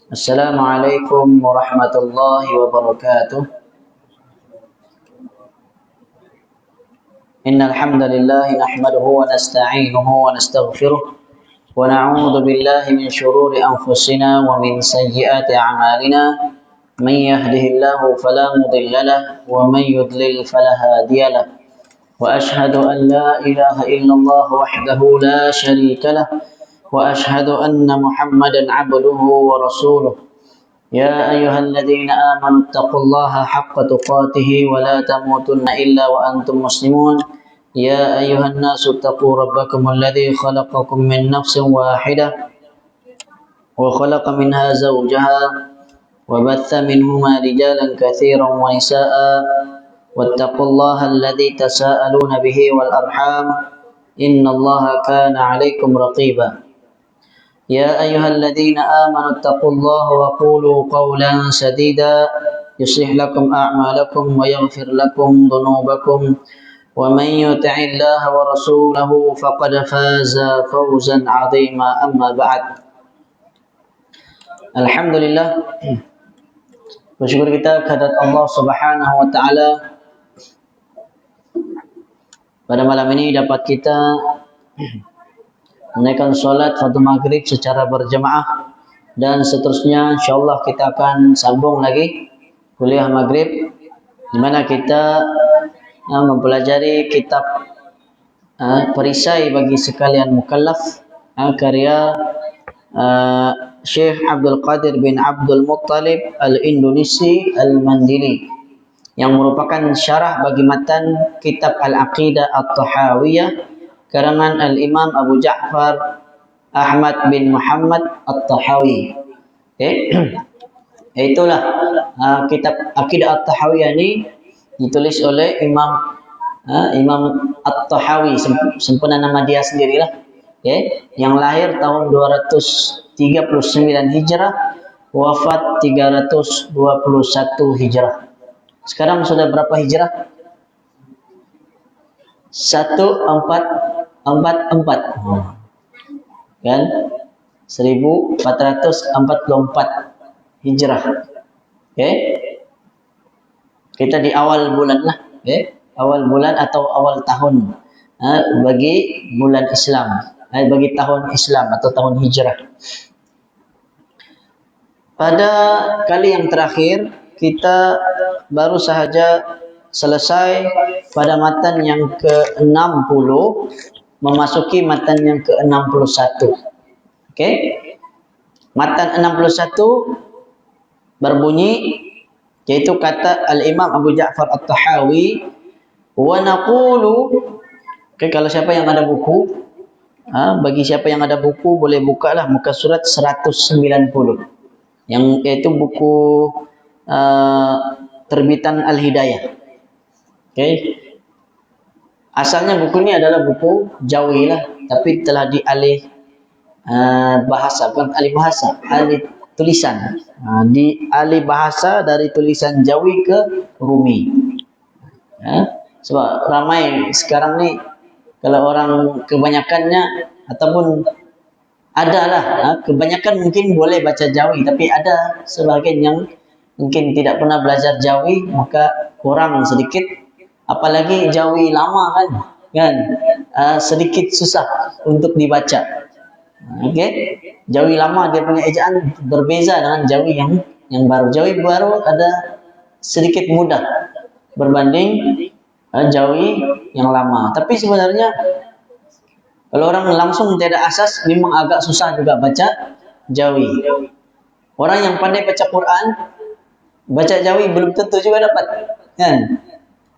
Assalamualaikum warahmatullahi wabarakatuh. Innal hamdalillah nahmaduhu wa nasta'inuhu wa nastaghfiruh wa na'udzu billahi min shururi anfusina wa min sayyiati a'malina. Man yahdihillahu fala mudilla lahu wa man yudlil fala hadiya lahu. Wa ashhadu an la ilaha illallah wahdahu la syarika lahu wa ashhadu anna Muhammadan 'abduhu wa rasuluh. يا أيها الذين آمنوا اتقوا الله حق تقاته ولا تموتن إلا وأنتم مسلمون. يا أيها الناس اتقوا ربكم الذي خلقكم من نفس واحدة وخلق منها زوجها وبث منهما رجالا كثيرا ونساء واتقوا الله الذي تساءلون به والأرحام إن الله كان عليكم رقيبا. يا أيها الذين آمنوا اتقوا الله وقولوا قولا سديدا يصلح لكم أعمالكم ويغفر لكم ذنوبكم ومن يطع الله ورسوله فقد فاز فوزا عظيما. أما بعد. Alhamdulillah, bersyukur kita kehadirat Allah Subhanahu wa taala. Pada malam ini dapat kita menaikkan solat fardu maghrib secara berjemaah, dan seterusnya insyaallah kita akan sambung lagi kuliah maghrib, di mana kita mempelajari kitab perisai bagi sekalian mukallaf, karya Syekh Abdul Qadir bin Abdul Muttalib Al-Indonesi Al-Mandili, yang merupakan syarah bagi matan kitab Al-Aqidah At-Tahawiyah karangan Al-Imam Abu Ja'far Ahmad bin Muhammad At-Tahawi. Itulah kitab Aqidah At-Tahawiyah ini ditulis oleh Imam At-Tahawi, sempurna nama dia sendirilah, yang lahir tahun 239 Hijrah, wafat 321 Hijrah. Sekarang sudah berapa Hijrah? 1444, kan? 1444 Hijrah. Kita di awal bulan lah, awal bulan atau awal tahun bagi bulan Islam, bagi tahun Islam atau tahun Hijrah. Pada kali yang terakhir kita baru sahaja selesai pada matan yang ke-60 memasuki matan yang ke-61. Matan 61 berbunyi, yaitu kata Al-Imam Abu Ja'far At-Tahawi, wa naqulu. Kalau siapa yang ada buku, bagi siapa yang ada buku boleh bukalah muka surat 190, yang yaitu buku terbitan Al-Hidayah. Asalnya buku ini adalah buku Jawi lah, tapi telah dialih bahasa, bukan alih bahasa, alih tulisan, dialih bahasa dari tulisan Jawi ke Rumi. Sebab ramai sekarang ni, kalau orang kebanyakannya ataupun adalah kebanyakan mungkin boleh baca Jawi, tapi ada sebahagian yang mungkin tidak pernah belajar Jawi, maka kurang sedikit. Apalagi Jawi lama kan, sedikit susah untuk dibaca. Jawi lama dia punya ejaan berbeza dengan Jawi yang baru. Jawi baru ada sedikit mudah berbanding Jawi yang lama. Tapi sebenarnya kalau orang langsung tidak asas, memang agak susah juga baca Jawi. Orang yang pandai baca Quran, baca Jawi belum tentu juga dapat, kan?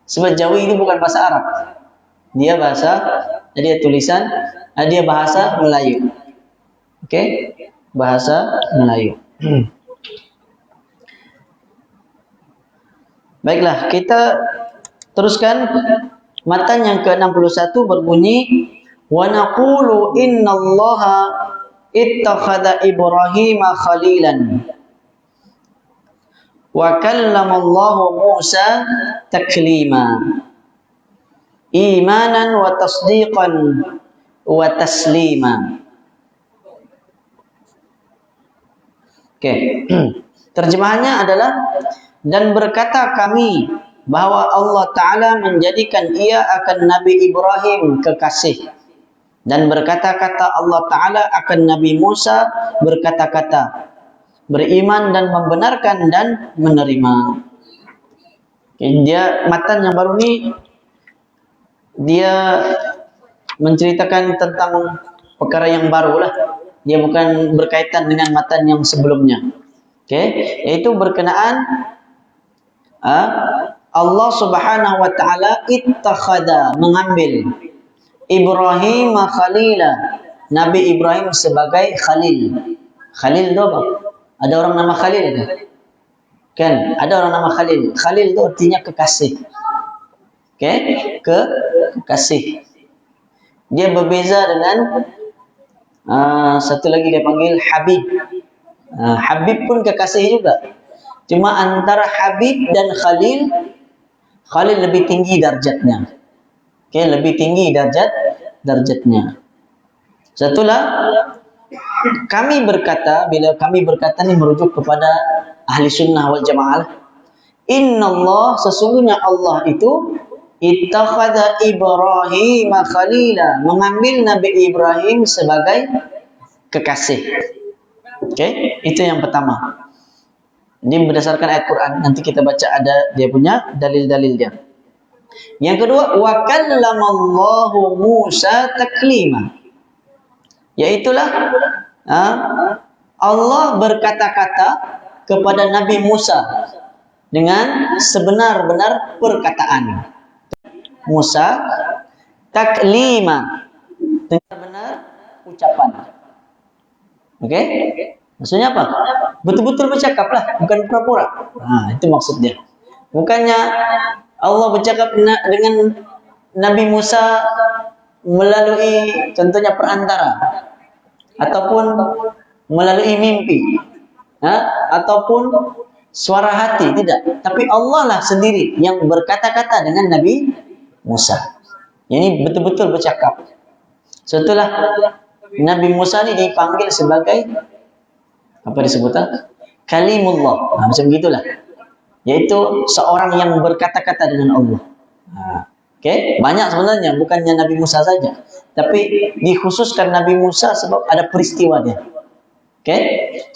Sebab Jawi ini bukan bahasa Arab, dia tulisan, dia bahasa Melayu. Bahasa Melayu. Baiklah, kita teruskan. Matan yang ke-61 berbunyi, wa naqulu innallaha ittakhadha Ibrahima khalilan wa kallamallahu Musa taklima imanan wa tasdiqan wa taslima. Oke. Terjemahannya adalah, dan berkata kami bahwa Allah Ta'ala menjadikan ia akan Nabi Ibrahim kekasih. Dan berkata-kata Allah Ta'ala akan Nabi Musa berkata-kata, beriman dan membenarkan dan menerima. Dia matan yang baru ni, dia menceritakan tentang perkara yang baru lah. Dia bukan berkaitan dengan matan yang sebelumnya. Yaitu berkenaan Allah Subhanahu wa Ta'ala ittakhadha, mengambil Ibrahim khalila, Nabi Ibrahim sebagai khalil. Khalil itu apa? Ada orang nama Khalil itu? Kan? Ada orang nama Khalil. Khalil itu artinya kekasih. Kekasih. Dia berbeza dengan satu lagi dia panggil Habib. Habib pun kekasih juga. Cuma antara Habib dan Khalil, Khalil lebih tinggi darjatnya. Lebih tinggi darjatnya. Satulah kami berkata, bila kami berkata ni merujuk kepada ahli sunnah wal jamaah. Innallah, sesungguhnya Allah itu ittakhadha Ibrahim khalila, mengambil Nabi Ibrahim sebagai kekasih. Itu yang pertama. Ini berdasarkan ayat Quran. Nanti kita baca ada dia punya dalil-dalilnya. Yang kedua, wa kallamallahu Musa taklima. Yaitulah Allah berkata-kata kepada Nabi Musa dengan sebenar-benar perkataan. Musa taklima, dengan benar ucapan. Maksudnya apa? Betul-betul bercakap lah, bukan pura-pura. Itu maksudnya. Bukannya Allah bercakap dengan Nabi Musa melalui contohnya perantara, ataupun melalui mimpi, ataupun suara hati, tidak. Tapi Allah lah sendiri yang berkata-kata dengan Nabi Musa. Ini betul-betul bercakap. Setelah Nabi Musa ini dipanggil sebagai apa disebutnya? Kalimullah. Macam begitulah. Yaitu seorang yang berkata-kata dengan Allah. Banyak sebenarnya, bukannya Nabi Musa saja. Tapi dikhususkan Nabi Musa sebab ada peristiwa dia.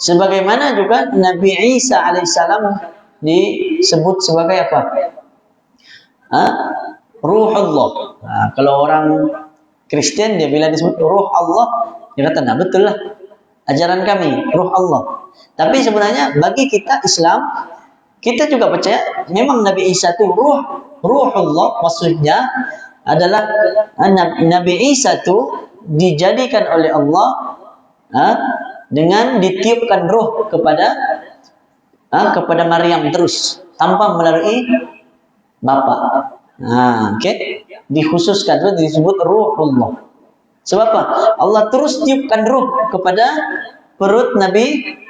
Sebagaimana juga Nabi Isa alaihissalam disebut sebagai apa? Ruhullah. Kalau orang Kristen dia bila disebut Ruh Allah, dia kata, nah betul lah. Ajaran kami, Ruh Allah. Tapi sebenarnya bagi kita Islam, kita juga percaya memang Nabi Isa itu Ruhullah, maksudnya adalah Nabi Isa itu dijadikan oleh Allah dengan ditiupkan roh kepada Maryam terus tanpa melalui bapa. Dikhususkan itu disebut Ruhullah. Sebab apa? Allah terus tiupkan roh kepada perut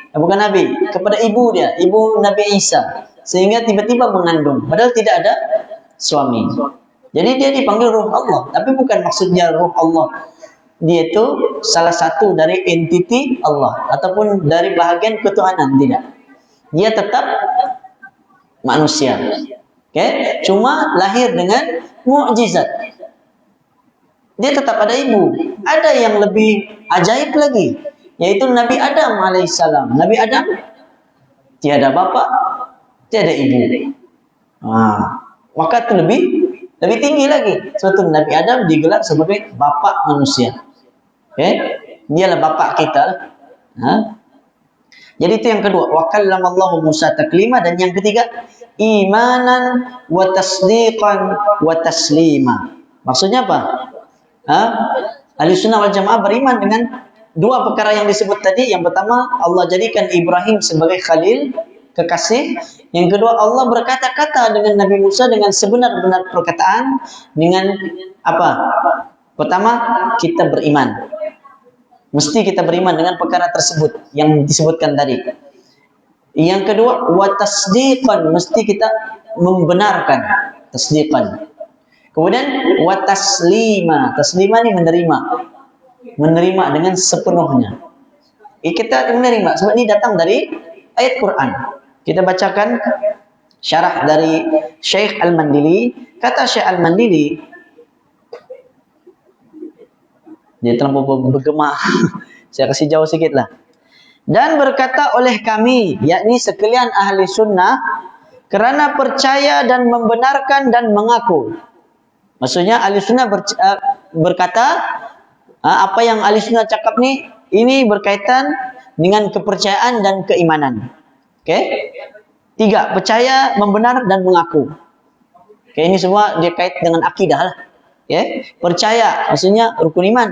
kepada ibu dia, ibu Nabi Isa, sehingga tiba-tiba mengandung padahal tidak ada suami. Jadi dia dipanggil Ruh Allah, tapi bukan maksudnya Ruh Allah dia itu salah satu dari entiti Allah ataupun dari bahagian ketuhanan, tidak. Dia tetap manusia. Cuma lahir dengan mukjizat. Dia tetap ada ibu. Ada yang lebih ajaib lagi, yaitu Nabi Adam alaihissalam. Nabi Adam tiada bapa, tiada ibu. Maka itu lebih tinggi lagi. Suatu Nabi Adam digelar sebagai bapa manusia. Dialah bapa kita. Jadi itu yang kedua, wa kallamallahu Musa taklima. Dan yang ketiga, imanan wa tasdiqan wa taslima. Maksudnya apa? Ahli sunnah wal jamaah beriman dengan dua perkara yang disebut tadi. Yang pertama, Allah jadikan Ibrahim sebagai khalil, kekasih. Yang kedua, Allah berkata-kata dengan Nabi Musa dengan sebenar-benar perkataan. Dengan apa? Pertama, kita beriman. Mesti kita beriman dengan perkara tersebut yang disebutkan tadi. Yang kedua, wa tasdiqan, mesti kita membenarkan, tasdiqan. Kemudian wa taslima, taslima ini menerima dengan sepenuhnya. kita menerima sebab ini datang dari ayat Quran. Kita bacakan syarah dari Syekh Al-Mandili. Kata Syekh Al-Mandili, dia terlalu bergema. Saya kasih jauh sikit lah. Dan berkata oleh kami, yakni sekalian ahli sunnah, kerana percaya dan membenarkan dan mengaku. Maksudnya ahli sunnah berkata, apa yang ahli sunnah cakap ni, ini berkaitan dengan kepercayaan dan keimanan. Okay? 3, percaya, membenar dan mengaku. Okay, ini semua dia kait dengan akidah lah. Okay? Percaya, maksudnya rukun iman.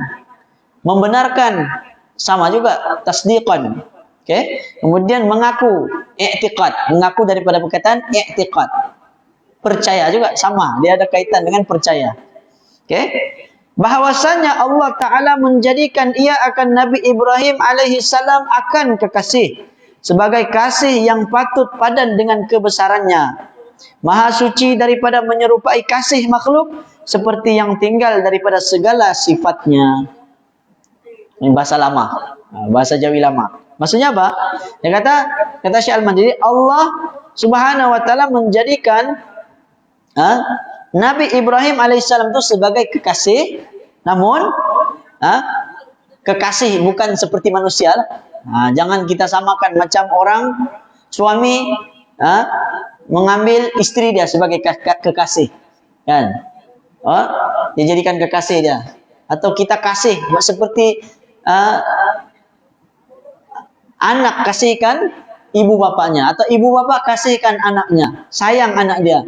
Membenarkan, sama juga, tasdiqan. Okay? Kemudian mengaku, i'tiqad. Mengaku daripada perkataan i'tiqad. Percaya juga, sama. Dia ada kaitan dengan percaya. Okay? Bahawasanya Allah Ta'ala menjadikan ia akan Nabi Ibrahim alaihissalam akan kekasih. Sebagai kasih yang patut padan dengan kebesarannya. Maha suci daripada menyerupai kasih makhluk. Seperti yang tinggal daripada segala sifatnya. Ini bahasa lama. Bahasa Jawi lama. Maksudnya apa? Dia kata Syekh Al-Mandili, Allah Subhanahu wa taala menjadikan Nabi Ibrahim alaihissalam itu sebagai kekasih, namun kekasih bukan seperti manusia. Jangan kita samakan macam orang suami mengambil istri dia sebagai kekasih, kan? Dia jadikan kekasih dia. Atau kita kasih seperti anak kasihkan ibu bapaknya, atau ibu bapak kasihkan anaknya, sayang anak dia.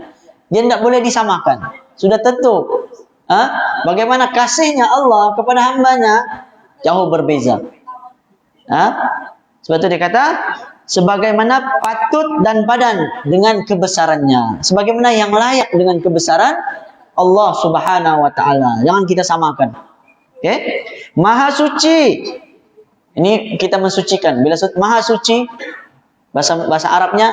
Dia tidak boleh disamakan. Sudah tentu bagaimana kasihnya Allah kepada hambanya jauh berbeza. Sebab itu dia kata sebagaimana patut dan padan dengan kebesarannya, sebagaimana yang layak dengan kebesaran Allah Subhanahu wa taala. Jangan kita samakan. Okay? Maha suci. Ini kita mensucikan. Bila maha suci, bahasa Arabnya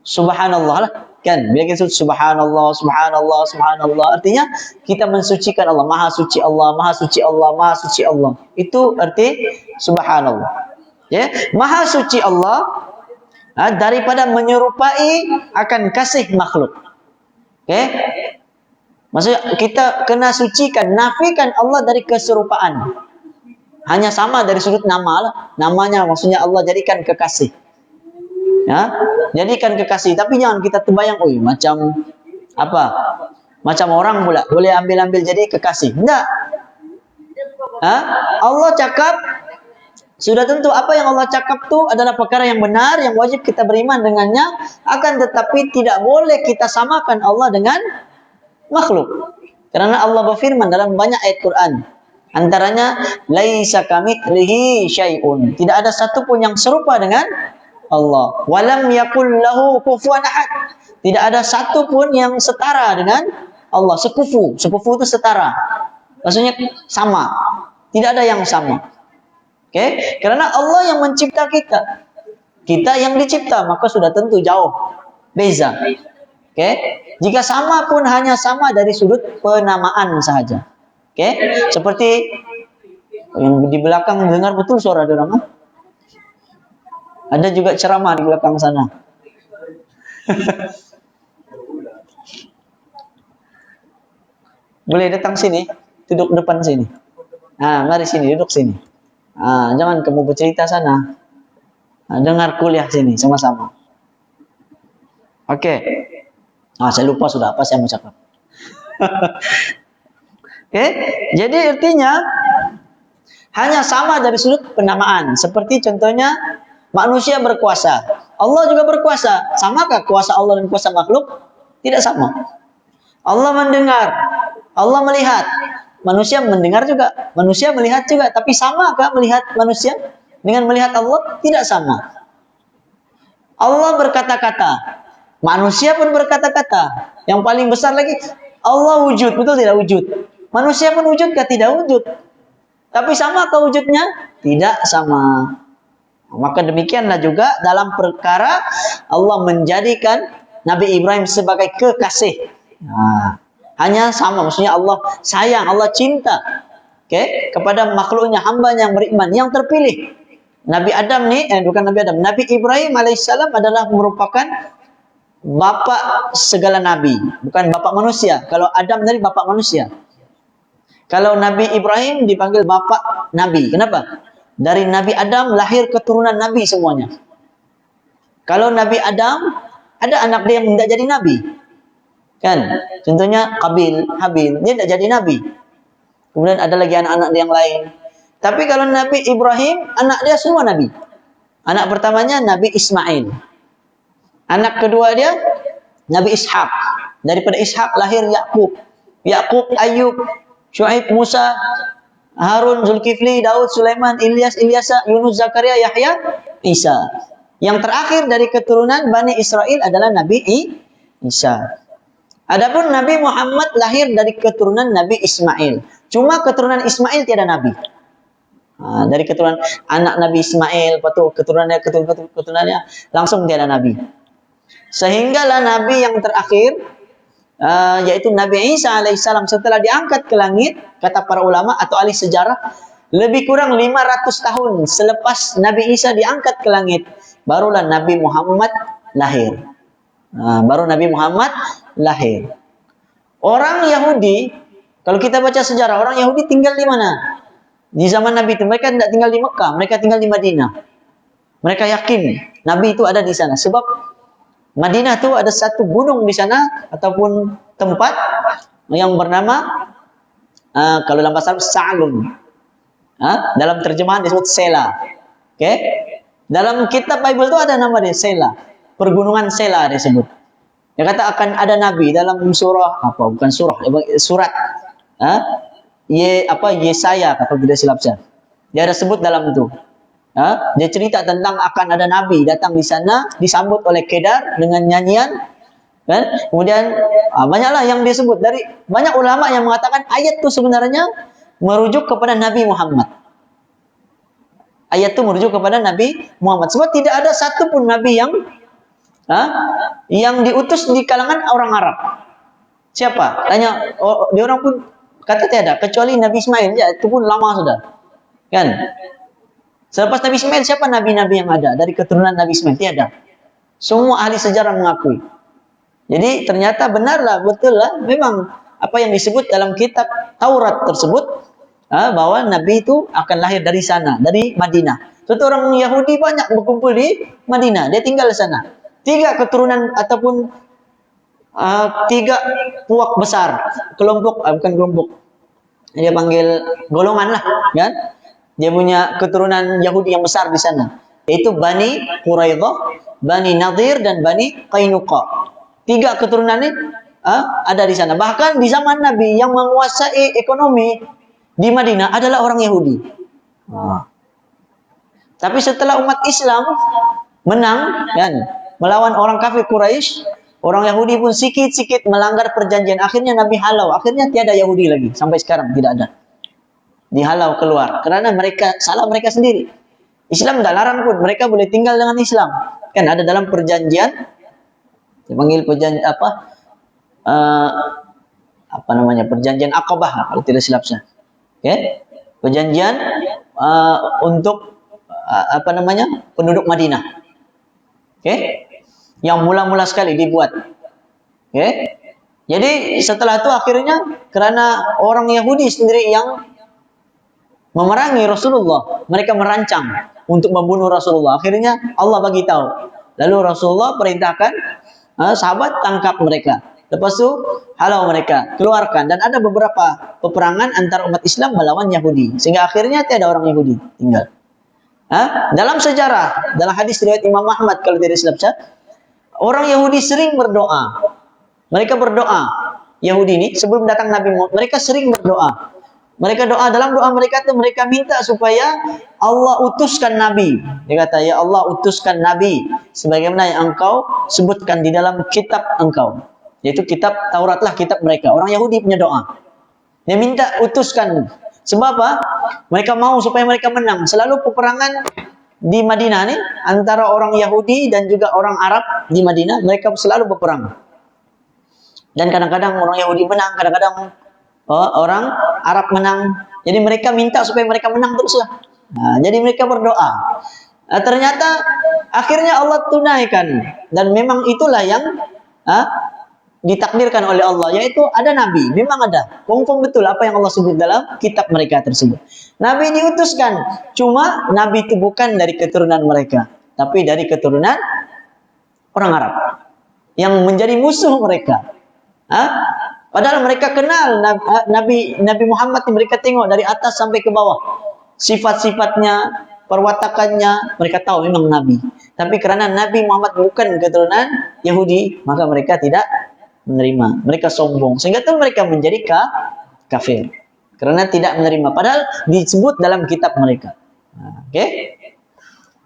subhanallah lah, kan? Bila kita subhanallah, subhanallah, subhanallah, artinya kita mensucikan Allah. Maha suci Allah, maha suci Allah, maha suci Allah. Itu arti subhanallah. Ya, maha suci Allah daripada menyerupai akan kasih makhluk. Okay? Maksudnya kita kena sucikan, nafikan Allah dari keserupaan. Hanya sama dari sudut nama lah. Namanya maksudnya Allah jadikan kekasih. Ya, jadikan kekasih. Tapi jangan kita terbayang, macam apa? Macam orang pula boleh ambil jadi kekasih. Tidak. Allah cakap, sudah tentu apa yang Allah cakap tu adalah perkara yang benar, yang wajib kita beriman dengannya. Akan tetapi tidak boleh kita samakan Allah dengan makhluk. Karena Allah berfirman dalam banyak ayat Quran. Antaranya, laisa kamitslihi syai'un. Tidak ada satu pun yang serupa dengan Allah. Walam yakul lahu kufuwan ahad. Tidak ada satu pun yang setara dengan Allah. Sekufu. Sekufu itu setara. Maksudnya sama. Tidak ada yang sama. Okay? Karena Allah yang mencipta kita. Kita yang dicipta, maka sudah tentu jauh beza. Okay? Jika sama pun hanya sama dari sudut penamaan sahaja. Okay? Seperti yang di belakang dengar betul suara ada orang. Ada juga ceramah di belakang sana. Boleh datang sini, duduk depan sini. Mari sini, duduk sini. Jangan kamu bercerita sana. Dengar kuliah sini sama-sama. Oke. Saya lupa sudah apa saya mau cakap. Okay? Jadi artinya hanya sama dari sudut penamaan. Seperti contohnya manusia berkuasa. Allah juga berkuasa. Samakah kuasa Allah dan kuasa makhluk? Tidak sama. Allah mendengar. Allah melihat. Manusia mendengar juga. Manusia melihat juga. Tapi samakah melihat manusia dengan melihat Allah? Tidak sama. Allah berkata-kata. Manusia pun berkata-kata. Yang paling besar lagi, Allah wujud. Betul tidak wujud? Manusia pun wujud kah? Tidak wujud. Tapi sama kah wujudnya? Tidak sama. Maka demikianlah juga dalam perkara Allah menjadikan Nabi Ibrahim sebagai kekasih. Hanya sama. Maksudnya Allah sayang, Allah cinta kepada makhluknya, hambanya yang beriman, yang terpilih. Nabi Adam nih, bukan Nabi Adam, Nabi Ibrahim alaihissalam adalah merupakan bapak segala nabi, bukan bapak manusia. Kalau Adam tadi bapak manusia. Kalau Nabi Ibrahim dipanggil bapak nabi. Kenapa? Dari Nabi Adam lahir keturunan nabi semuanya. Kalau Nabi Adam ada anak dia yang tidak jadi nabi. Kan? Contohnya Qabil, Habil, dia tidak jadi nabi. Kemudian ada lagi anak-anak yang lain. Tapi kalau Nabi Ibrahim, anak dia semua nabi. Anak pertamanya Nabi Ismail. Anak kedua dia Nabi Ishak. Daripada Ishak lahir Yakub. Yakub, Ayub, Syuaib, Musa, Harun, Zulkifli, Daud, Sulaiman, Ilyas, Ilyasa, Yunus, Zakaria, Yahya, Isa. Yang terakhir dari keturunan Bani Israel adalah Nabi Isa. Adapun Nabi Muhammad lahir dari keturunan Nabi Ismail. Cuma keturunan Ismail tiada nabi. Dari keturunan anak Nabi Ismail, keturunannya langsung tiada nabi. Sehinggalah nabi yang terakhir yaitu Nabi Isa alaihissalam setelah diangkat ke langit, kata para ulama atau ahli sejarah, lebih kurang 500 tahun selepas Nabi Isa diangkat ke langit, barulah Nabi Muhammad lahir. Baru Nabi Muhammad lahir. Orang Yahudi, kalau kita baca sejarah, orang Yahudi tinggal di mana? Di zaman Nabi itu mereka tidak tinggal di Mekah, mereka tinggal di Madinah. Mereka yakin Nabi itu ada di sana, sebab Madinah itu ada satu gunung di sana ataupun tempat yang bernama kalau dalam bahasa Arab Sa'lun. Dalam terjemahan disebut Sela. Oke? Dalam kitab Bible itu ada nama dia Sela. Pergunungan Sela disebut. Dia kata akan ada nabi dalam surah surat Yesaya kalau tidak silap saya. Dia ada sebut dalam itu. Dia cerita tentang akan ada nabi datang di sana disambut oleh Kedar dengan nyanyian, kan? Kemudian banyaklah yang disebut dari banyak ulama yang mengatakan ayat itu sebenarnya merujuk kepada Nabi Muhammad. Ayat itu merujuk kepada Nabi Muhammad. Sebab tidak ada satupun nabi yang diutus di kalangan orang Arab. Siapa? Tanya dia orang pun kata tiada kecuali Nabi Ismail, ya itu pun lama sudah. Kan? Selepas Nabi Ismail, siapa nabi-nabi yang ada dari keturunan Nabi Ismail? Tiada. Semua ahli sejarah mengakui. Jadi ternyata benarlah, betul lah, memang apa yang disebut dalam kitab Taurat tersebut, bahwa Nabi itu akan lahir dari sana, dari Madinah. Tentu orang Yahudi banyak berkumpul di Madinah, dia tinggal di sana. 3 keturunan ataupun 3 puak besar, bukan kelompok, dia panggil golongan lah, kan? Dia punya keturunan Yahudi yang besar di sana, yaitu Bani Quraidah, Bani Nadir, dan Bani Qainuqa. 3 keturunan ini ada di sana. Bahkan di zaman Nabi yang menguasai ekonomi di Madinah adalah orang Yahudi. Tapi setelah umat Islam menang, kan, melawan orang kafir Quraisy, orang Yahudi pun sikit-sikit melanggar perjanjian. Akhirnya Nabi halau. Akhirnya tiada Yahudi lagi. Sampai sekarang tidak ada. Dihalau keluar karena salah mereka sendiri. Islam tidak larang pun, mereka boleh tinggal dengan Islam. Kan ada dalam perjanjian, dipanggil perjanjian perjanjian Aqabah kalau tidak silap saya. Okay? Perjanjian untuk penduduk Madinah. Okay? Yang mula-mula sekali dibuat. Okay? Jadi setelah itu akhirnya karena orang Yahudi sendiri yang memerangi Rasulullah, mereka merancang untuk membunuh Rasulullah. Akhirnya Allah bagi tahu. Lalu Rasulullah perintahkan sahabat tangkap mereka. Lepas itu halau mereka, keluarkan. Dan ada beberapa peperangan antara umat Islam melawan Yahudi, sehingga akhirnya tiada orang Yahudi tinggal. Dalam sejarah, dalam hadis riwayat Imam Ahmad kalau tidak silap saya, orang Yahudi sering berdoa. Mereka berdoa, Yahudi ini sebelum datang Nabi Muhammad, mereka sering berdoa. Mereka doa, dalam doa mereka itu mereka minta supaya Allah utuskan Nabi. Dia kata, ya Allah utuskan Nabi sebagaimana yang engkau sebutkan di dalam kitab engkau. Yaitu kitab Taurat lah, kitab mereka. Orang Yahudi punya doa. Dia minta utuskan. Sebab apa? Mereka mau supaya mereka menang. Selalu peperangan di Madinah nih antara orang Yahudi dan juga orang Arab di Madinah, mereka selalu berperang. Dan kadang-kadang orang Yahudi menang, kadang-kadang orang Arab menang. Jadi mereka minta supaya mereka menang teruslah. Nah, jadi mereka berdoa. Nah, ternyata akhirnya Allah tunaikan, dan memang itulah yang ditakdirkan oleh Allah, yaitu ada nabi. Memang ada, confirm betul apa yang Allah sebut dalam kitab mereka tersebut. Nabi diutuskan, cuma nabi itu bukan dari keturunan mereka, tapi dari keturunan orang Arab yang menjadi musuh mereka. Padahal mereka kenal Nabi Muhammad, mereka tengok dari atas sampai ke bawah, sifat-sifatnya, perwatakannya, mereka tahu memang nabi. Tapi karena Nabi Muhammad bukan keturunan Yahudi, maka mereka tidak menerima. Mereka sombong, sehingga itu mereka menjadi kafir karena tidak menerima, padahal disebut dalam kitab mereka. Oke?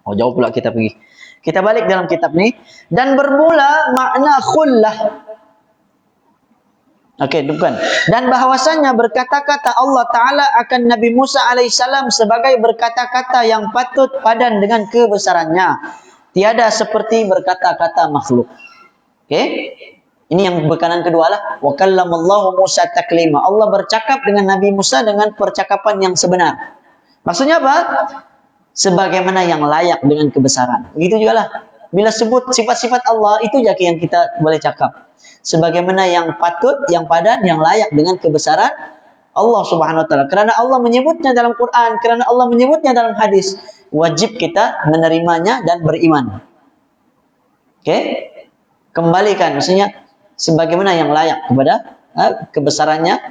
Oh, jauh pula kita pergi. Kita balik dalam kitab ini. Dan bermula makna khullah. Oke, bukan. Dan bahwasanya berkata-kata Allah Ta'ala akan Nabi Musa alaihissalam sebagai berkata-kata yang patut padan dengan kebesarannya, tiada seperti berkata-kata makhluk. Oke? Ini yang berkanan kedua lah. Wa kallamallahu Musa taklima. Allah bercakap dengan Nabi Musa dengan percakapan yang sebenar. Maksudnya apa? Sebagaimana yang layak dengan kebesaran. Begitu juga lah. Bila sebut sifat-sifat Allah, itu saja yang kita boleh cakap. Sebagaimana yang patut, yang padan, yang layak dengan kebesaran Allah Subhanahu wa taala. Kerana Allah menyebutnya dalam Quran, kerana Allah menyebutnya dalam hadis, wajib kita menerimanya dan beriman. Oke? Kembalikan, maksudnya sebagaimana yang layak kepada kebesarannya,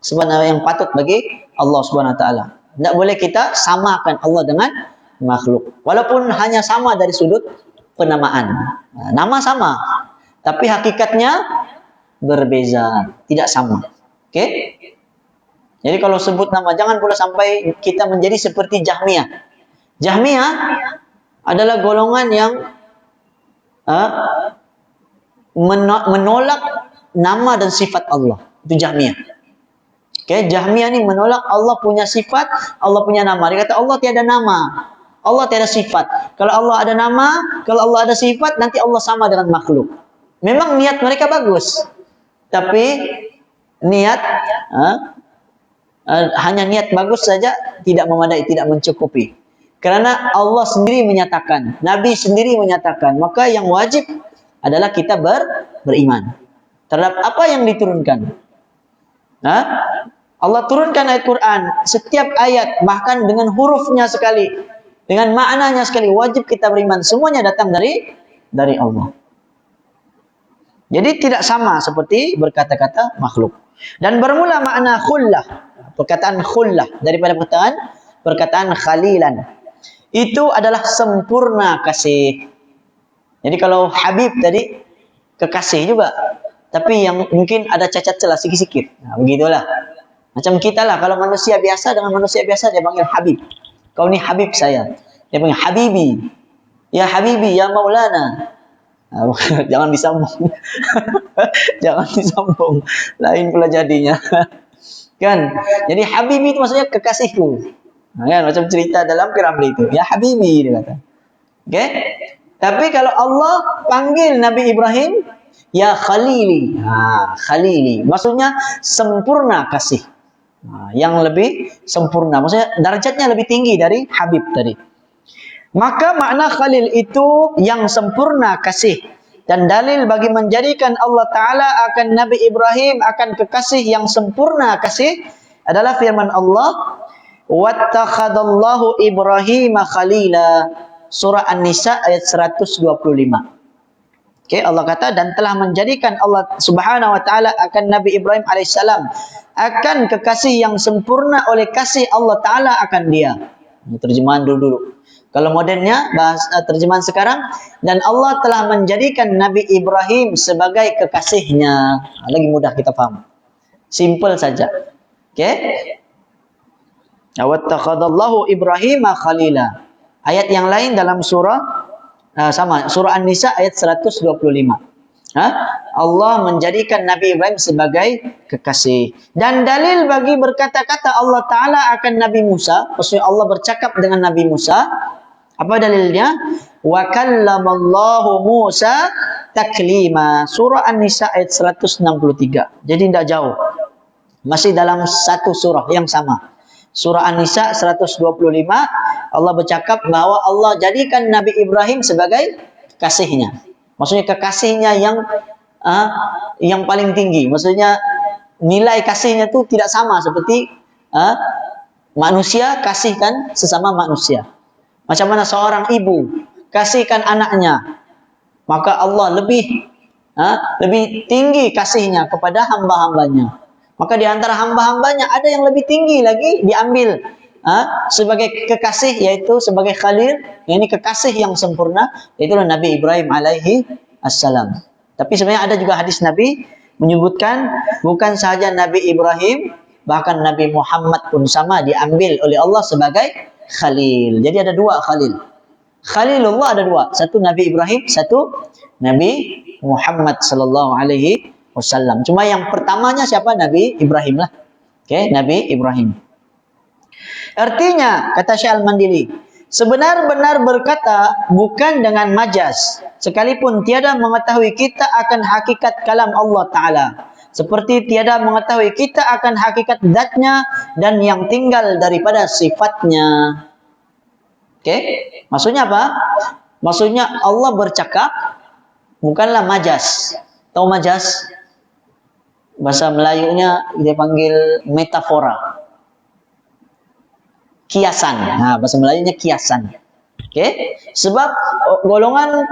sebagaimana yang patut bagi Allah Subhanahu wa taala. Tidak boleh kita samakan Allah dengan makhluk. Walaupun hanya sama dari sudut penamaan. Nama sama, tapi hakikatnya berbeza, tidak sama. Oke? Jadi kalau sebut nama, jangan pula sampai kita menjadi seperti Jahmiyah. Jahmiyah adalah golongan yang menolak nama dan sifat Allah. Itu Jahmiyah. Oke, Jahmiyah ini menolak Allah punya sifat, Allah punya nama. Dia kata Allah tiada nama, Allah tiada sifat. Kalau Allah ada nama, kalau Allah ada sifat, nanti Allah sama dengan makhluk. Memang niat mereka bagus, tapi niat hanya niat bagus saja tidak memadai, tidak mencukupi. Karena Allah sendiri menyatakan, Nabi sendiri menyatakan, maka yang wajib adalah kita beriman terhadap apa yang diturunkan. Allah turunkan ayat Quran, setiap ayat bahkan dengan hurufnya sekali, dengan maknanya sekali, wajib kita beriman. Semuanya datang dari Allah. Jadi tidak sama seperti berkata-kata makhluk. Dan bermula makna khullah, perkataan khullah daripada perkataan khalilan. Itu adalah sempurna kasih. Jadi kalau Habib tadi kekasih juga, tapi yang mungkin ada cacat celah sikit-sikit. Nah, begitulah. Macam kita lah, kalau manusia biasa dengan manusia biasa dia panggil Habib. Kau ni Habib saya. Dia panggil Habibi. Ya Habibi, ya Maulana. Nah, jangan disambung. Jangan disambung. Lain pula jadinya. Kan? Jadi Habibi itu maksudnya kekasihku. Nah, kan? Macam cerita dalam Piramli itu. Ya Habibi dia kata. Oke? Tapi kalau Allah panggil Nabi Ibrahim, ya Khalili. Khalili. Maksudnya sempurna kasih. Yang lebih sempurna. Maksudnya darjatnya lebih tinggi dari Habib tadi. Maka makna Khalil itu yang sempurna kasih. Dan dalil bagi menjadikan Allah Ta'ala akan Nabi Ibrahim akan kekasih yang sempurna kasih adalah firman Allah, وَاتَّخَذَ Ibrahim khalila. Surah An-Nisa ayat 125. Okay, Allah kata, dan telah menjadikan Allah Subhanahu wa taala akan Nabi Ibrahim alaihissalam akan kekasih yang sempurna oleh kasih Allah Taala akan dia. Ini terjemahan dulu. Kalau modernnya terjemahan sekarang, dan Allah telah menjadikan Nabi Ibrahim sebagai kekasihnya. Lagi mudah kita faham. Simple saja. Okey. Wattakhadallahu Ibrahim khalila. Ayat yang lain dalam surah surah An-Nisa ayat 125. Allah menjadikan Nabi Ibrahim sebagai kekasih. Dan dalil bagi berkata-kata Allah Ta'ala akan Nabi Musa, maksudnya Allah bercakap dengan Nabi Musa, apa dalilnya? Wa kallamallahu Musa taklima. Surah An-Nisa ayat 163. Jadi tidak jauh. Masih dalam satu surah yang sama. Surah An-Nisa 125, Allah bercakap bahwa Allah jadikan Nabi Ibrahim sebagai kasihnya. Maksudnya kekasihnya yang paling tinggi. Maksudnya nilai kasihnya itu tidak sama seperti manusia kasihkan sesama manusia. Macam mana seorang ibu kasihkan anaknya, maka Allah lebih tinggi kasihnya kepada hamba-hambanya. Maka di antara hamba-hambanya ada yang lebih tinggi lagi diambil sebagai kekasih, yaitu sebagai khalil, ini kekasih yang sempurna, itulah Nabi Ibrahim alaihi assalam. Tapi sebenarnya ada juga hadis Nabi menyebutkan bukan sahaja Nabi Ibrahim, bahkan Nabi Muhammad pun sama diambil oleh Allah sebagai khalil. Jadi ada dua khalil. Khalilullah ada dua, satu Nabi Ibrahim, satu Nabi Muhammad sallallahu alaihi wasallam. Cuma yang pertamanya siapa? Nabi Ibrahim lah. Oke, Nabi Ibrahim. Artinya, kata Syekh Al-Mandili, sebenar-benar berkata bukan dengan majas, sekalipun tiada mengetahui kita akan hakikat kalam Allah Ta'ala. Seperti tiada mengetahui kita akan hakikat zatnya dan yang tinggal daripada sifatnya. Oke, maksudnya apa? Maksudnya Allah bercakap bukanlah majas. Tahu majas? Bahasa Melayunya dia panggil metafora. Kiasan. Nah, bahasa Melayunya kiasan. Oke? Sebab golongan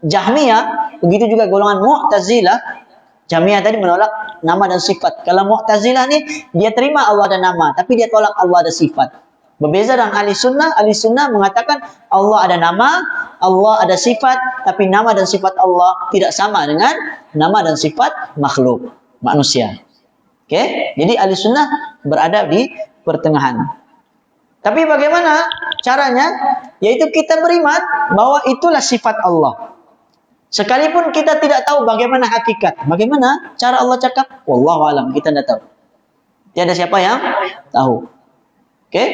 Jahmiyah, begitu juga golongan Mu'tazilah. Jahmiyah tadi menolak nama dan sifat. Kalau Mu'tazilah nih, dia terima Allah ada nama, tapi dia tolak Allah ada sifat. Berbeza dengan ahli sunnah mengatakan Allah ada nama, Allah ada sifat, tapi nama dan sifat Allah tidak sama dengan nama dan sifat makhluk, manusia. Oke? Jadi ahli sunnah berada di pertengahan. Tapi bagaimana caranya? Yaitu kita beriman bahwa itulah sifat Allah. Sekalipun kita tidak tahu bagaimana hakikat, bagaimana cara Allah cakap, wallahu alam, kita tidak tahu. Tiada siapa yang tahu. Oke?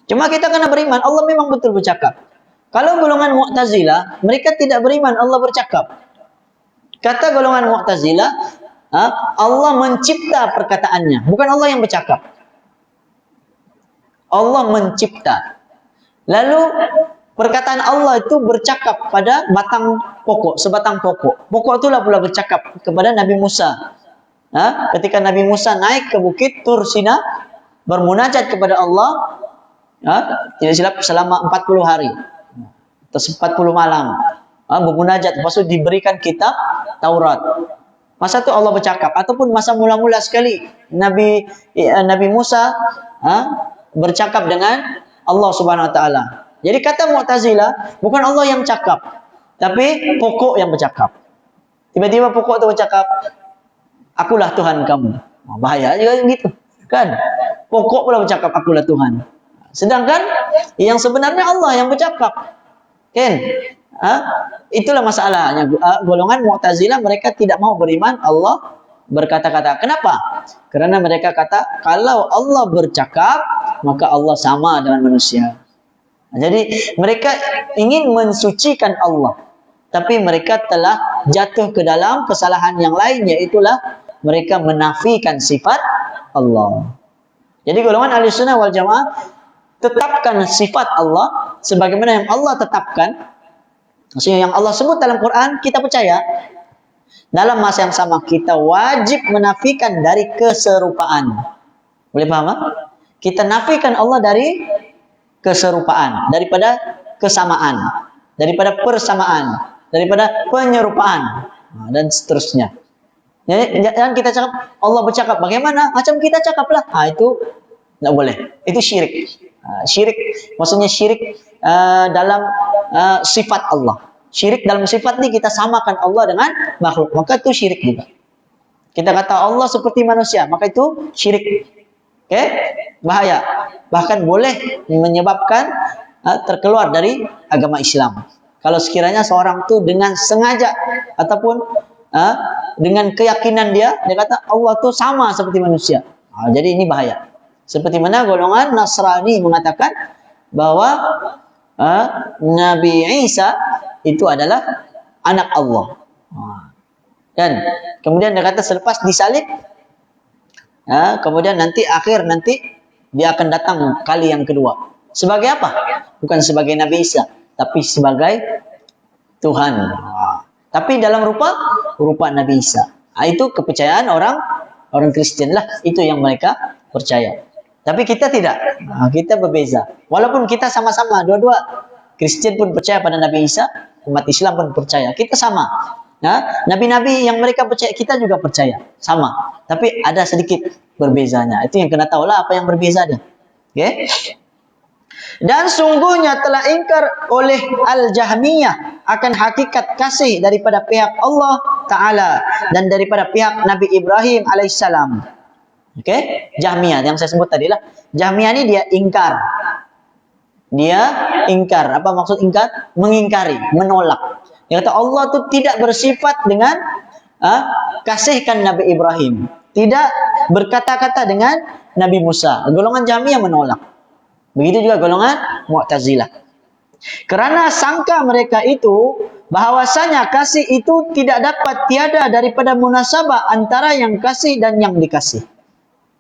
Cuma kita kena beriman Allah memang betul bercakap. Kalau golongan Mu'tazilah, mereka tidak beriman Allah bercakap. Kata golongan Mu'tazilah, Allah mencipta perkataannya, bukan Allah yang bercakap. Allah mencipta. Lalu perkataan Allah itu bercakap pada batang pokok, sebatang pokok. Pokok itulah pula bercakap kepada Nabi Musa. Ketika Nabi Musa naik ke bukit Tur Sina, bermunajat kepada Allah, tidak silap selama 40 hari atau 40 malam, bermunajat, lepas itu diberikan kitab Taurat. Masa itu Allah bercakap, ataupun masa mula-mula sekali Nabi Musa bercakap dengan Allah Subhanahu wa taala. Jadi kata Mu'tazilah, bukan Allah yang cakap, tapi pokok yang bercakap. Tiba-tiba pokok itu bercakap, akulah Tuhan kamu. Bahaya juga gitu, kan? Pokok pula bercakap, akulah Tuhan. Sedangkan yang sebenarnya Allah yang bercakap. Kan? Itulah masalahnya. Golongan Mu'tazilah mereka tidak mau beriman Allah berkata-kata. Kenapa? Karena mereka kata kalau Allah bercakap, maka Allah sama dengan manusia. Jadi mereka ingin mensucikan Allah, tapi mereka telah jatuh ke dalam kesalahan yang lain, yaitulah mereka menafikan sifat Allah. Jadi golongan Ahlussunnah wal Jamaah tetapkan sifat Allah sebagaimana yang Allah tetapkan. Maksudnya yang Allah sebut dalam Quran kita percaya. Dalam masa yang sama kita wajib menafikan dari keserupaan. Boleh paham? Kita nafikan Allah dari keserupaan, daripada kesamaan, daripada persamaan, daripada penyerupaan, dan seterusnya. Jangan kita cakap Allah bercakap bagaimana? Macam kita cakaplah. Itu tidak boleh. Itu syirik. Syirik maksudnya syirik dalam sifat Allah. Syirik dalam sifat ini kita samakan Allah dengan makhluk, maka itu syirik juga. Kita kata Allah seperti manusia, maka itu syirik. Oke? Bahaya. Bahkan boleh menyebabkan terkeluar dari agama Islam. Kalau sekiranya seorang itu dengan sengaja ataupun dengan keyakinan dia kata Allah itu sama seperti manusia. Jadi ini bahaya. Seperti mana golongan Nasrani mengatakan bahwa Nabi Isa itu adalah anak Allah. Dan kemudian dia kata selepas disalib, Kemudian nanti dia akan datang kali yang kedua. Sebagai apa? Bukan sebagai Nabi Isa, tapi sebagai Tuhan. Tapi dalam rupa Nabi Isa. Itu kepercayaan orang Kristen lah. Itu yang mereka percaya. Tapi kita tidak. Kita berbeza. Walaupun kita sama-sama, dua-dua Kristen pun percaya pada Nabi Isa, umat Islam pun percaya. Kita sama. Nabi-nabi yang mereka percaya, kita juga percaya. Sama. Tapi ada sedikit berbezanya. Itu yang kena tahulah apa yang berbeza dia. Okay? Dan sungguhnya telah ingkar oleh Al-Jahmiyah akan hakikat kasih daripada pihak Allah Ta'ala dan daripada pihak Nabi Ibrahim alaihissalam. Okay? Jahmiyah yang saya sebut tadi lah. Jahmiyah ini dia ingkar. Dia ingkar. Apa maksud ingkar? Mengingkari, menolak. Dia kata Allah itu tidak bersifat dengan kasihkan Nabi Ibrahim. Tidak berkata-kata dengan Nabi Musa. Golongan Jahmiyah menolak. Begitu juga golongan Mu'tazilah. Karena sangka mereka itu bahwasanya kasih itu tidak dapat tiada daripada munasabah antara yang kasih dan yang dikasih.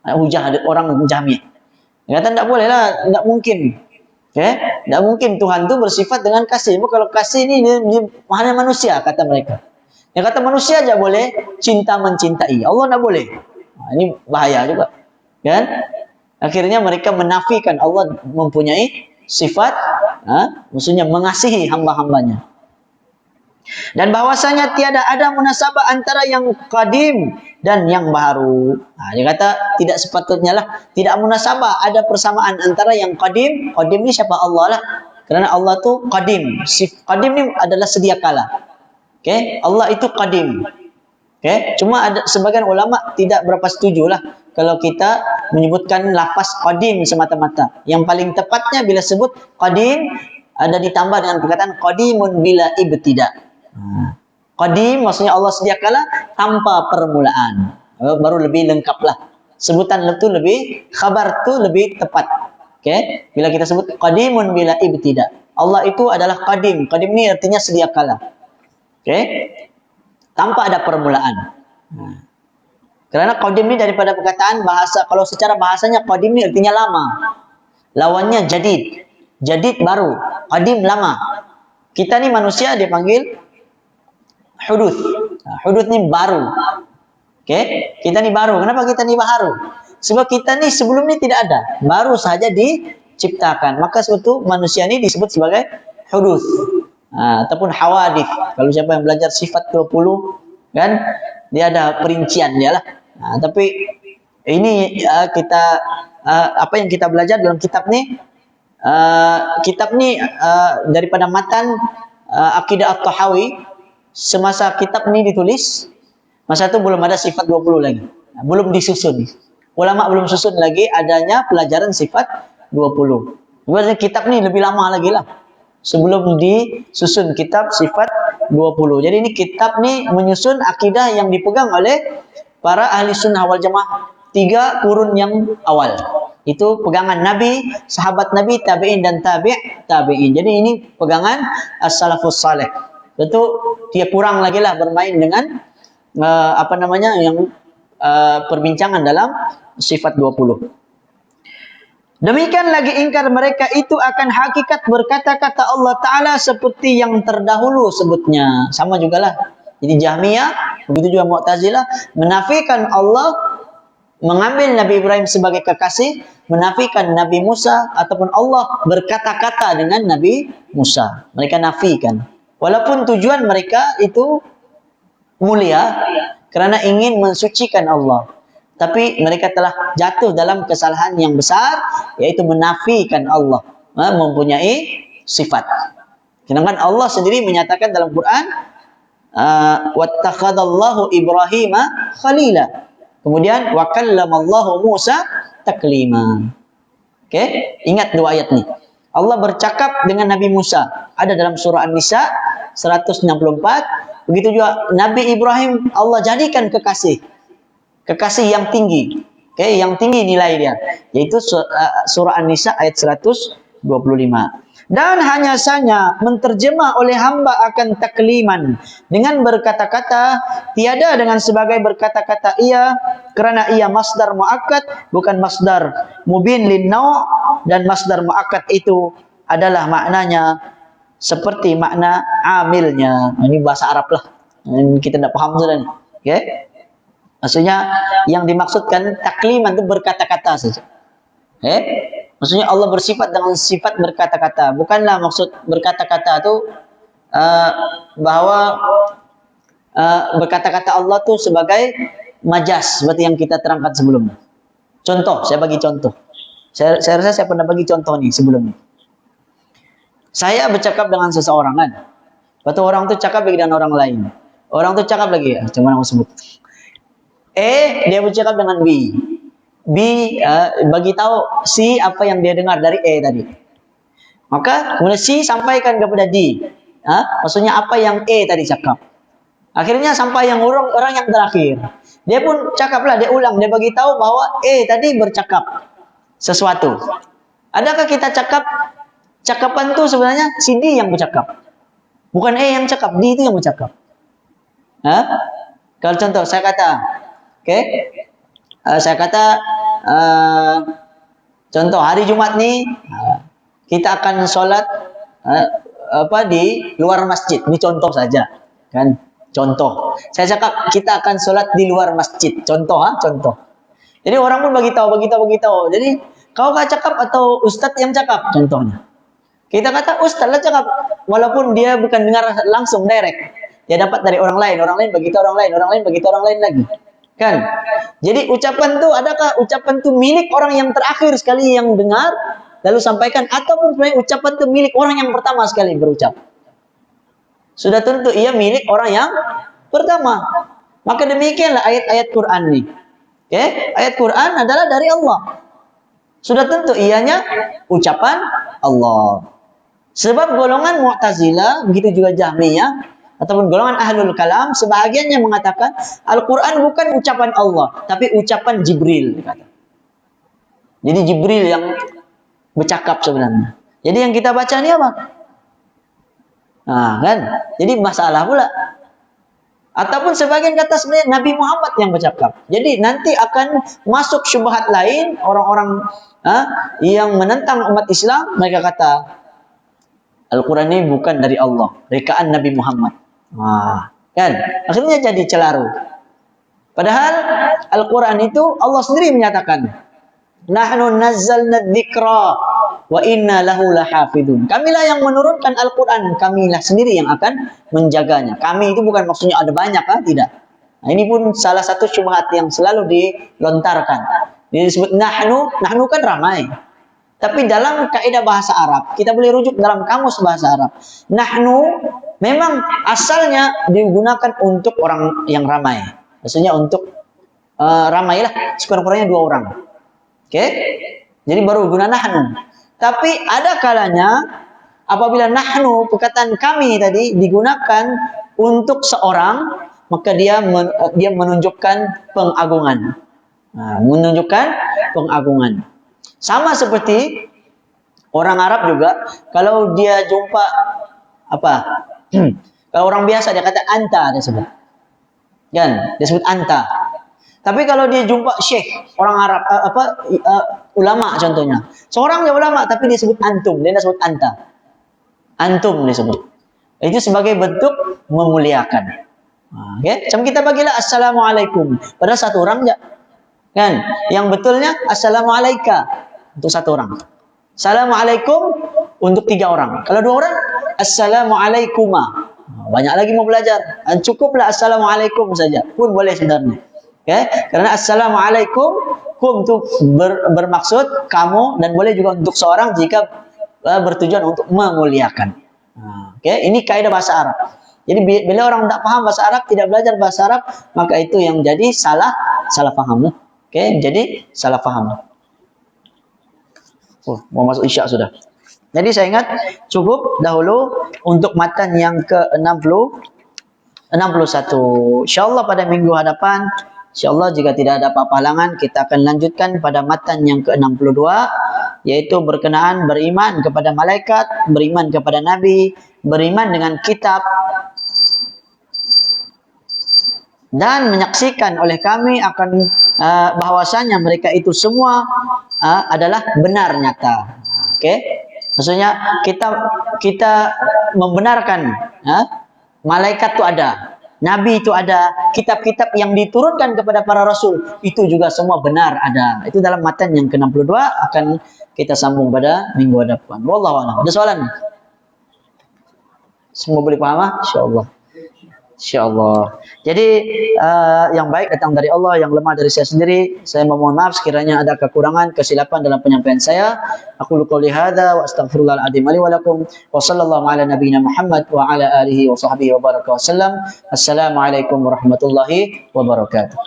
Hujah orang Jahmiyah. Dia kata tidak boleh lah, tidak mungkin. Okay? Tidak mungkin Tuhan itu bersifat dengan kasih. Kalau kasih ini hanya manusia, kata mereka. Yang kata manusia aja boleh cinta mencintai. Allah tidak boleh. Ini bahaya juga. Kan? Akhirnya mereka menafikan Allah mempunyai sifat, maksudnya mengasihi hamba-hambanya. Dan bahwasanya tiada ada munasabah antara yang qadim dan yang baru. Dia kata tidak sepatutnya lah, tidak munasabah, ada persamaan antara yang qadim. Qadim ni siapa? Allah lah. Kerana Allah tu qadim. Qadim ni adalah sedia kala. Okay? Allah itu qadim. Okay? Cuma ada sebagian ulama tidak berapa setuju lah kalau kita menyebutkan lafaz qadim semata-mata. Yang paling tepatnya bila sebut qadim ada ditambah dengan perkataan qadimun bila ibtida. Qadim maksudnya Allah sedia kala tanpa permulaan. Baru lebih lengkap lah. Sebutan itu lebih, khabar itu lebih tepat. Okay? Bila kita sebut qadimun bila ibtida. Allah itu adalah qadim. Qadim ni artinya sedia kala. Okay? Tanpa ada permulaan. Kerana qadim ni daripada perkataan bahasa, kalau secara bahasanya qadim ni artinya lama. Lawannya jadid. Jadid baru. Qadim lama. Kita ni manusia dia panggil huduth. Huduth ni baru. Okay? Kita ni baru. Kenapa kita ni baru? Sebab kita ni sebelum ni tidak ada. Baru sahaja diciptakan. Maka sebab itu manusia ni disebut sebagai huduth. Ataupun hawadith. Kalau siapa yang belajar sifat 20 kan, dia ada perincian dia lah. Tapi ini kita apa yang kita belajar dalam kitab ni, daripada matan Aqidah At-Tahawi. Semasa kitab ni ditulis, masa itu belum ada sifat 20 lagi. Belum disusun. Ulama belum susun lagi adanya pelajaran sifat 20. Maksudnya kitab ni lebih lama lagi lah sebelum disusun kitab sifat 20. Jadi ini kitab ni menyusun akidah yang dipegang oleh para ahli sunnah wal jamaah 3 kurun yang awal. Itu pegangan Nabi, sahabat Nabi, tabi'in dan tabi'in. Jadi ini pegangan as-salafus salih. Tentu dia kurang lagi lah bermain dengan perbincangan dalam sifat 20. Demikian lagi ingkar mereka itu akan hakikat berkata-kata Allah Ta'ala seperti yang terdahulu sebutnya. Sama jugalah. Jadi Jahmiyah, begitu juga Mu'tazilah, menafikan Allah, mengambil Nabi Ibrahim sebagai kekasih, menafikan Nabi Musa, ataupun Allah berkata-kata dengan Nabi Musa. Mereka nafikan. Walaupun tujuan mereka itu mulia kerana ingin mensucikan Allah. Tapi mereka telah jatuh dalam kesalahan yang besar, yaitu menafikan Allah mempunyai sifat. Sedangkan Allah sendiri menyatakan dalam Quran, wattakhadallahu Ibrahima khalila. Kemudian wa kallamallahu Musa taklima. Okay? Ingat 2 ayat ni. Allah bercakap dengan Nabi Musa. Ada dalam surah An-Nisa 164. Begitu juga Nabi Ibrahim Allah jadikan kekasih. Kekasih yang tinggi. Okay? Yang tinggi nilai dia. Yaitu surah An-Nisa ayat 125. Dan hanya saja menterjemah oleh hamba akan takliman dengan berkata-kata, tiada dengan sebagai berkata-kata ia, kerana ia masdar muakkad bukan masdar mubin lin nau', dan masdar muakkad itu adalah maknanya seperti makna amilnya. Ini bahasa Arab lah. Kita tidak paham sudah nih. Okay? Maksudnya yang dimaksudkan takliman itu berkata-kata saja. Maksudnya Allah bersifat dengan sifat berkata-kata. Bukanlah maksud berkata-kata itu bahwa berkata-kata Allah itu sebagai majas, seperti yang kita terangkan sebelumnya. Contoh, saya bagi contoh. Saya rasa saya pernah bagi contoh nih sebelumnya. Saya bercakap dengan seseorang kan. Lepas orang itu cakap lagi dengan orang lain. Orang itu cakap lagi, cuma nama sebut. Dia bercakap dengan B. B bagi tahu C apa yang dia dengar dari E tadi. Maka kemudian C sampaikan kepada D. Maksudnya apa yang E tadi cakap. Akhirnya sampai yang orang yang terakhir. Dia pun cakaplah, dia ulang, dia bagi tahu bahwa E tadi bercakap sesuatu. Adakah kita cakapan itu sebenarnya si D yang bercakap. Bukan E yang cakap, D itu yang bercakap. Kalau contoh saya kata, saya kata contoh hari Jumat nih kita akan sholat di luar masjid. Ini contoh saja, kan? Contoh. Saya cakap kita akan sholat di luar masjid. Contoh, contoh. Jadi orang pun bagi tahu. Jadi kau kah cakap atau ustadz yang cakap? Contohnya. Kita kata ustadz lah cakap, walaupun dia bukan dengar langsung direct. Dia dapat dari orang lain bagi tahu orang lain bagi tahu orang lain lagi. Kan? Jadi ucapan tu, adakah ucapan tu milik orang yang terakhir sekali yang dengar lalu sampaikan, ataupun sebenarnya ucapan tu milik orang yang pertama sekali berucap? Sudah tentu ia milik orang yang pertama. Maka demikianlah ayat-ayat Quran ini. Ayat Quran adalah dari Allah. Sudah tentu ianya ucapan Allah. Sebab golongan Mu'tazilah, begitu juga Jahmiyah, ataupun golongan Ahlul Kalam, sebahagiannya mengatakan Al-Quran bukan ucapan Allah, tapi ucapan Jibril. Jadi Jibril yang bercakap sebenarnya. Jadi yang kita baca ini apa? Kan? Jadi masalah pula. Ataupun sebagian kata sebenarnya Nabi Muhammad yang bercakap. Jadi nanti akan masuk syubhat lain, orang-orang yang menentang umat Islam, mereka kata Al-Quran ini bukan dari Allah, rekaan Nabi Muhammad. Kan? Akhirnya jadi celaru. Padahal Al-Quran itu Allah sendiri menyatakan, Nahnu nazzalna dzikra wa inna lahu lahafidun. Kamilah yang menurunkan Al-Quran, kamilah sendiri yang akan menjaganya. Kami itu bukan maksudnya ada banyak, tidak. Nah, ini pun salah satu syubhat yang selalu dilontarkan. Dia disebut nahnu kan ramai. Tapi dalam kaidah bahasa Arab, kita boleh rujuk dalam kamus bahasa Arab. Nahnu memang asalnya digunakan untuk orang yang ramai. Maksudnya untuk ramailah, sekurang-kurangnya 2 orang. Jadi baru guna nahnu. Tapi ada kalanya apabila nahnu, perkataan kami tadi digunakan untuk seorang, maka dia menunjukkan pengagungan. Menunjukkan pengagungan. Sama seperti orang Arab juga, kalau dia jumpa kalau orang biasa dia kata anta, dia sebut. Kan? Dia sebut anta. Tapi kalau dia jumpa syekh, orang Arab ulama contohnya. Seorang dia ulama tapi dia sebut antum, dia sebut anta. Antum dia sebut. Itu sebagai bentuk memuliakan. Macam kita bagilah assalamualaikum pada satu orang je. Kan? Yang betulnya assalamualaika untuk satu orang. Assalamualaikum untuk 3 orang. Kalau 2 orang, assalamualaikuma. Banyak lagi mau belajar. Cukuplah assalamualaikum saja pun boleh sebenarnya. Karena assalamualaikum kum itu bermaksud kamu, dan boleh juga untuk seorang jika bertujuan untuk memuliakan. Ini kaidah bahasa Arab. Jadi bila orang tidak paham bahasa Arab, tidak belajar bahasa Arab, maka itu yang jadi salah paham. Jadi salah paham. Mau masuk isya sudah. Jadi saya ingat cukup dahulu untuk matan yang ke-61. Insyaallah pada minggu hadapan, insyaallah jika tidak ada apa-apa halangan, kita akan lanjutkan pada matan yang ke-62, yaitu berkenaan beriman kepada malaikat, beriman kepada nabi, beriman dengan kitab, dan menyaksikan oleh kami akan bahwasanya mereka itu semua adalah benar nyata. Maksudnya kita membenarkan malaikat itu ada, nabi itu ada, kitab-kitab yang diturunkan kepada para rasul itu juga semua benar ada. Itu dalam matan yang ke-62 akan kita sambung pada minggu depan. Wallahu a'lam. Ada soalan? Semua boleh paham? Insyaallah. Insyaallah. Jadi yang baik datang dari Allah, yang lemah dari saya sendiri. Saya memohon maaf sekiranya ada kekurangan, kesilapan dalam penyampaian saya. Aku qouli hadza wa astaghfirullahal adzim li wa lakum wa sallallahu ala nabiyyina Muhammad wa ala alihi wa sahbihi wa baraka wasallam. Assalamualaikum warahmatullahi wabarakatuh.